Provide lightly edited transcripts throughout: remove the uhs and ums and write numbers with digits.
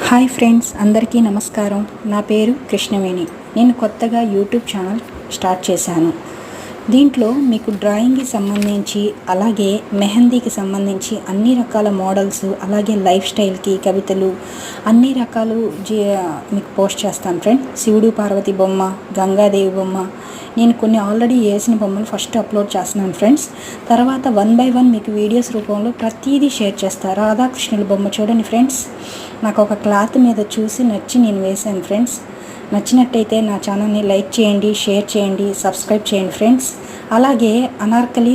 Hi friends, అందరికీ నమస్కారం. నా పేరు కృష్ణవేణి. నేను కొత్తగా యూట్యూబ్ ఛానల్ స్టార్ట్ చేశాను. దీంట్లో మీకు డ్రాయింగ్కి సంబంధించి, అలాగే మెహందీకి సంబంధించి అన్ని రకాల మోడల్స్, అలాగే లైఫ్ స్టైల్కి కవితలు అన్ని రకాలు మీకు పోస్ట్ చేస్తాను ఫ్రెండ్. శివుడు పార్వతి బొమ్మ, గంగాదేవి బొమ్మ, నేను కొన్ని ఆల్రెడీ వేసిన బొమ్మలు ఫస్ట్ అప్లోడ్ చేస్తున్నాను ఫ్రెండ్స్. తర్వాత 1 by 1 మీకు వీడియోస్ రూపంలో ప్రతిదీ షేర్ చేస్తాను. రాధాకృష్ణుల బొమ్మ చూడండి ఫ్రెండ్స్, నాకు ఒక క్లాత్ మీద చూసి నచ్చి నేను వేశాను ఫ్రెండ్స్. నచ్చినట్టయితే నా ఛానల్ని లైక్ చేయండి, షేర్ చేయండి, సబ్స్క్రైబ్ చేయండి ఫ్రెండ్స్. అలాగే అనార్కలి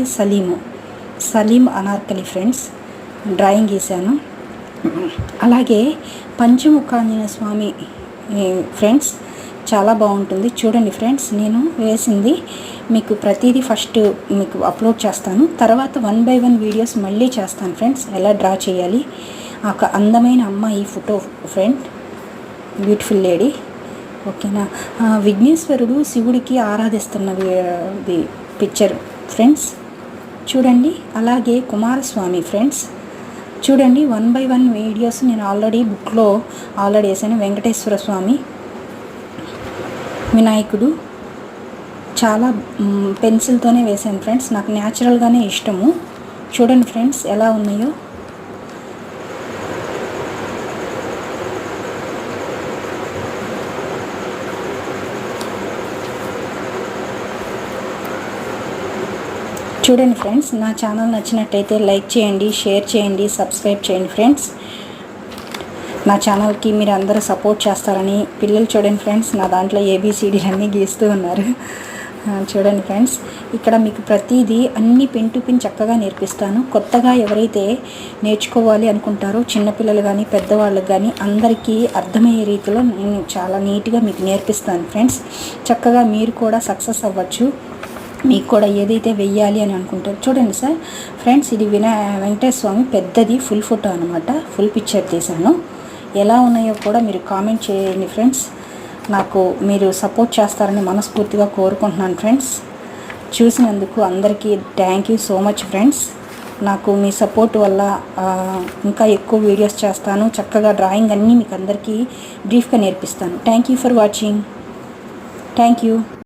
సలీం అనార్కలి ఫ్రెండ్స్ డ్రాయింగ్ గీశాను. అలాగే పంచముఖాంజనేయ స్వామి ఫ్రెండ్స్ చాలా బాగుంటుంది చూడండి ఫ్రెండ్స్. నేను వేసింది మీకు ప్రతిదీ ఫస్ట్ మీకు అప్లోడ్ చేస్తాను. తర్వాత 1 by 1 వీడియోస్ మళ్ళీ చేస్తాను ఫ్రెండ్స్, ఎలా డ్రా చేయాలి. ఒక అందమైన అమ్మాయి ఫోటో ఫ్రెండ్, బ్యూటిఫుల్ లేడీ. ఓకేనా. విఘ్నేశ్వరుడు శివుడికి ఆరాధిస్తున్న పిక్చర్ ఫ్రెండ్స్ చూడండి. అలాగే కుమారస్వామి ఫ్రెండ్స్ చూడండి. 1 by 1 వీడియోస్ నేను ఆల్రెడీ బుక్లో వేసాను. వెంకటేశ్వర స్వామి, వినాయకుడు చాలా పెన్సిల్తోనే వేసాను ఫ్రెండ్స్. నాకు న్యాచురల్గానే ఇష్టము. చూడండి ఫ్రెండ్స్ ఎలా ఉన్నాయో. చూడండి ఫ్రెండ్స్, నా ఛానల్ నచ్చినట్టయితే లైక్ చేయండి, షేర్ చేయండి, సబ్స్క్రైబ్ చేయండి ఫ్రెండ్స్. నా ఛానల్కి మీరు అందరూ సపోర్ట్ చేస్తారని. పిల్లలు చూడండి ఫ్రెండ్స్, నా దాంట్లో ABCDలు అన్నీ గీస్తూ ఉన్నారు. చూడండి ఫ్రెండ్స్, ఇక్కడ మీకు ప్రతిదీ అన్ని పిన్ టు పిన్ చక్కగా నేర్పిస్తాను. కొత్తగా ఎవరైతే నేర్చుకోవాలి అనుకుంటారో చిన్నపిల్లలు కానీ పెద్దవాళ్ళకి కానీ అందరికీ అర్థమయ్యే రీతిలో నేను చాలా నీట్గా మీకు నేర్పిస్తాను ఫ్రెండ్స్. చక్కగా మీరు కూడా సక్సెస్ అవ్వచ్చు. మీకు కూడా ఏదైతే వెయ్యాలి అని అనుకుంటారు. చూడండి సార్ ఫ్రెండ్స్, ఇది వెంకటేశ్వర స్వామి పెద్దది ఫుల్ ఫోటో అనమాట. ఫుల్ పిక్చర్ తీశాను. ఎలా ఉన్నాయో కూడా మీరు కామెంట్ చేయండి ఫ్రెండ్స్. నాకు మీరు సపోర్ట్ చేస్తారని మనస్ఫూర్తిగా కోరుకుంటున్నాను ఫ్రెండ్స్. చూసినందుకు అందరికీ thank you so much friends. నాకు మీ సపోర్ట్ వల్ల ఇంకా ఎక్కువ వీడియోస్ చేస్తాను. చక్కగా డ్రాయింగ్ అన్నీ మీకు అందరికీ బ్రీఫ్గా నేర్పిస్తాను. Thank you for watching. Thank you.